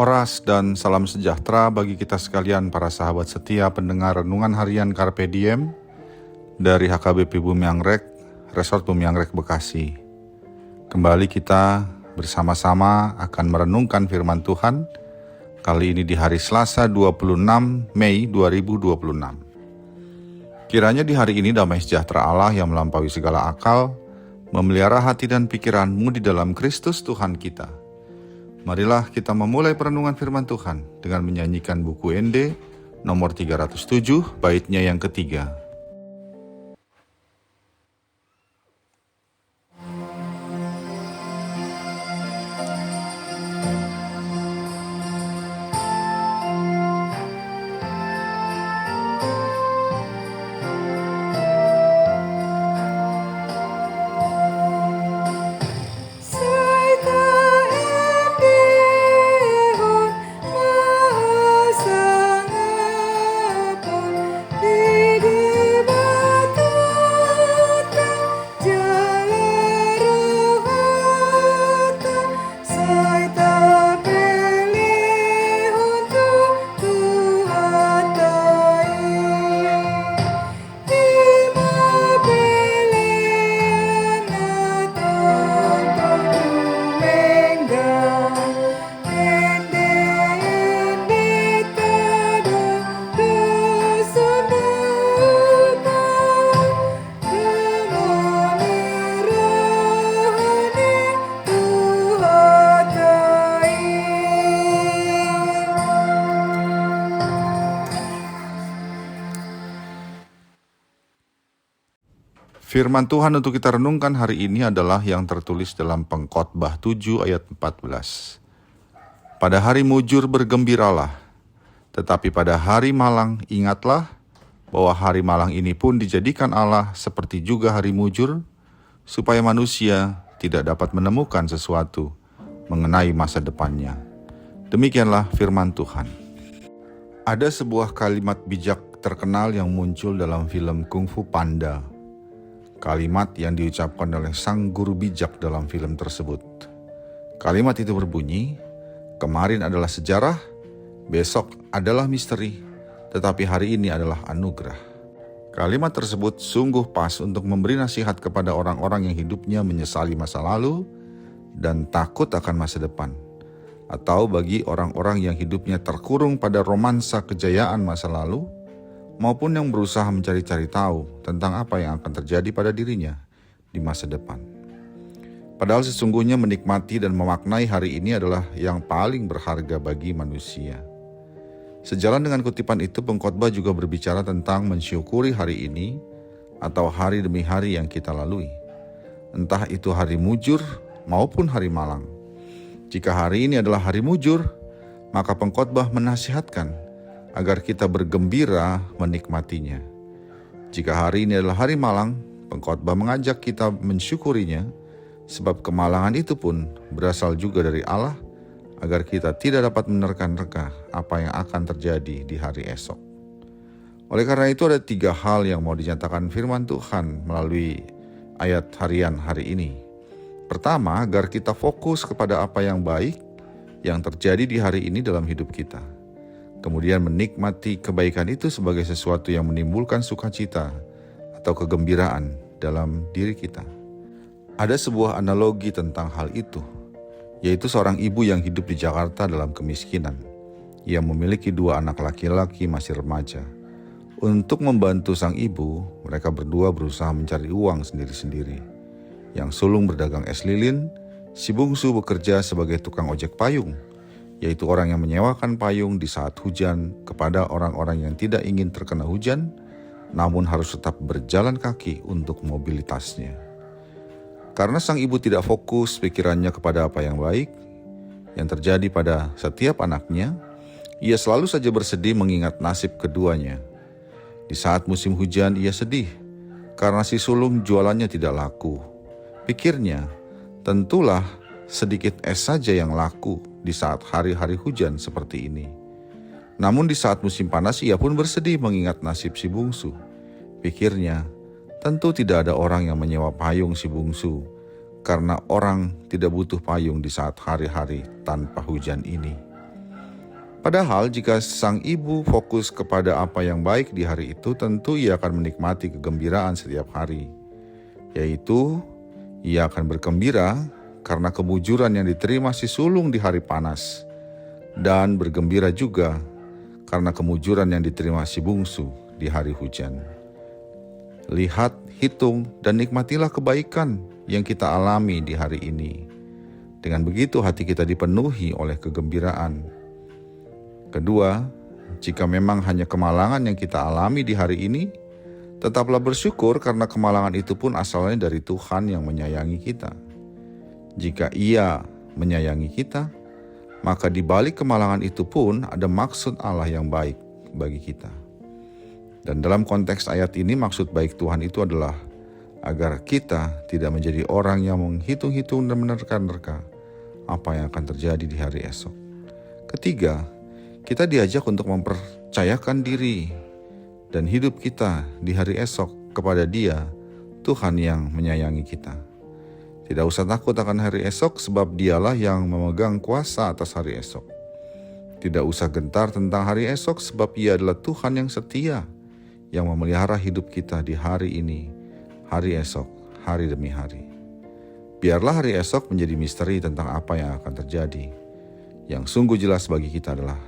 Oras dan salam sejahtera bagi kita sekalian para sahabat setia pendengar Renungan Harian Carpe Diem dari HKBP Bumi Anggrek, Resort Bumi Anggrek Bekasi. Kembali kita bersama-sama akan merenungkan firman Tuhan, kali ini di hari Selasa 26 Mei 2026. Kiranya di hari ini damai sejahtera Allah yang melampaui segala akal, memelihara hati dan pikiranmu di dalam Kristus Tuhan kita. Marilah kita memulai perenungan firman Tuhan dengan menyanyikan buku ND nomor 307 baitnya yang ketiga. Firman Tuhan untuk kita renungkan hari ini adalah yang tertulis dalam Pengkhotbah 7 ayat 14. Pada hari mujur bergembiralah, tetapi pada hari malang ingatlah bahwa hari malang ini pun dijadikan Allah seperti juga hari mujur, supaya manusia tidak dapat menemukan sesuatu mengenai masa depannya. Demikianlah firman Tuhan. Ada sebuah kalimat bijak terkenal yang muncul dalam film Kung Fu Panda. Kalimat yang diucapkan oleh sang guru bijak dalam film tersebut. Kalimat itu berbunyi, kemarin adalah sejarah, besok adalah misteri, tetapi hari ini adalah anugerah. Kalimat tersebut sungguh pas untuk memberi nasihat kepada orang-orang yang hidupnya menyesali masa lalu dan takut akan masa depan. Atau bagi orang-orang yang hidupnya terkurung pada romansa kejayaan masa lalu, maupun yang berusaha mencari-cari tahu tentang apa yang akan terjadi pada dirinya di masa depan. Padahal sesungguhnya menikmati dan memaknai hari ini adalah yang paling berharga bagi manusia. Sejalan dengan kutipan itu, pengkhotbah juga berbicara tentang mensyukuri hari ini atau hari demi hari yang kita lalui. Entah itu hari mujur maupun hari malang. Jika hari ini adalah hari mujur, maka pengkhotbah menasihatkan agar kita bergembira menikmatinya. Jika hari ini adalah hari malang, pengkhotbah mengajak kita mensyukurinya, sebab kemalangan itu pun berasal juga dari Allah, agar kita tidak dapat menerka-nerka apa yang akan terjadi di hari esok. Oleh karena itu ada 3 hal yang mau dinyatakan firman Tuhan melalui ayat harian hari ini. Pertama, agar kita fokus kepada apa yang baik yang terjadi di hari ini dalam hidup kita. Kemudian menikmati kebaikan itu sebagai sesuatu yang menimbulkan sukacita atau kegembiraan dalam diri kita. Ada sebuah analogi tentang hal itu, yaitu seorang ibu yang hidup di Jakarta dalam kemiskinan. Ia memiliki 2 anak laki-laki masih remaja. Untuk membantu sang ibu, mereka berdua berusaha mencari uang sendiri-sendiri. Yang sulung berdagang es lilin, si bungsu bekerja sebagai tukang ojek payung, yaitu orang yang menyewakan payung di saat hujan kepada orang-orang yang tidak ingin terkena hujan, namun harus tetap berjalan kaki untuk mobilitasnya. Karena sang ibu tidak fokus pikirannya kepada apa yang baik, yang terjadi pada setiap anaknya, ia selalu saja bersedih mengingat nasib keduanya. Di saat musim hujan ia sedih, karena si sulung jualannya tidak laku. Pikirnya, tentulah sedikit es saja yang laku di saat hari-hari hujan seperti ini. Namun di saat musim panas ia pun bersedih mengingat nasib si bungsu. Pikirnya, tentu tidak ada orang yang menyewa payung si bungsu, karena orang tidak butuh payung di saat hari-hari tanpa hujan ini. Padahal jika sang ibu fokus kepada apa yang baik di hari itu, tentu ia akan menikmati kegembiraan setiap hari. Yaitu, ia akan bergembira karena kemujuran yang diterima si sulung di hari panas. Dan bergembira juga karena kemujuran yang diterima si bungsu di hari hujan. Lihat, hitung, dan nikmatilah kebaikan yang kita alami di hari ini. Dengan begitu hati kita dipenuhi oleh kegembiraan. Kedua, jika memang hanya kemalangan yang kita alami di hari ini, tetaplah bersyukur karena kemalangan itu pun asalnya dari Tuhan yang menyayangi kita. Jika Ia menyayangi kita, maka di balik kemalangan itu pun ada maksud Allah yang baik bagi kita. Dan dalam konteks ayat ini maksud baik Tuhan itu adalah agar kita tidak menjadi orang yang menghitung-hitung dan menerka-nerka apa yang akan terjadi di hari esok. Ketiga, kita diajak untuk mempercayakan diri dan hidup kita di hari esok kepada Dia, Tuhan yang menyayangi kita. Tidak usah takut akan hari esok sebab Dialah yang memegang kuasa atas hari esok. Tidak usah gentar tentang hari esok sebab Ia adalah Tuhan yang setia, yang memelihara hidup kita di hari ini, hari esok, hari demi hari. Biarlah hari esok menjadi misteri tentang apa yang akan terjadi. Yang sungguh jelas bagi kita adalah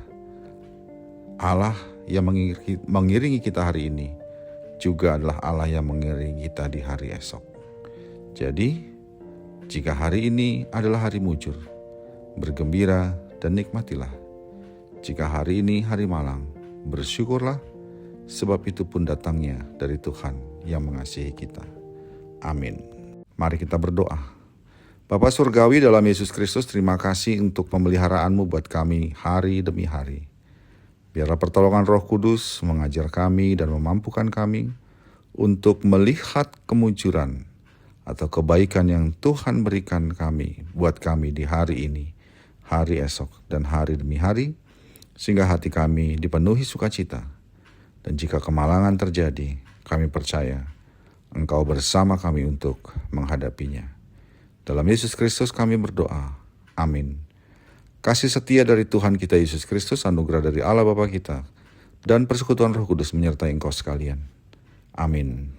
Allah yang mengiringi kita hari ini juga adalah Allah yang mengiringi kita di hari esok. Jadi, jika hari ini adalah hari mujur, bergembira dan nikmatilah. Jika hari ini hari malang, bersyukurlah, sebab itu pun datangnya dari Tuhan yang mengasihi kita. Amin. Mari kita berdoa. Bapa Surgawi dalam Yesus Kristus, terima kasih untuk pemeliharaanmu buat kami hari demi hari. Biarlah pertolongan Roh Kudus mengajar kami dan memampukan kami untuk melihat kemujuran atau kebaikan yang Tuhan berikan buat kami di hari ini, hari esok, dan hari demi hari, sehingga hati kami dipenuhi sukacita. Dan jika kemalangan terjadi, kami percaya Engkau bersama kami untuk menghadapinya. Dalam Yesus Kristus kami berdoa. Amin. Kasih setia dari Tuhan kita Yesus Kristus, anugerah dari Allah Bapa kita, dan persekutuan Roh Kudus menyertai engkau sekalian. Amin.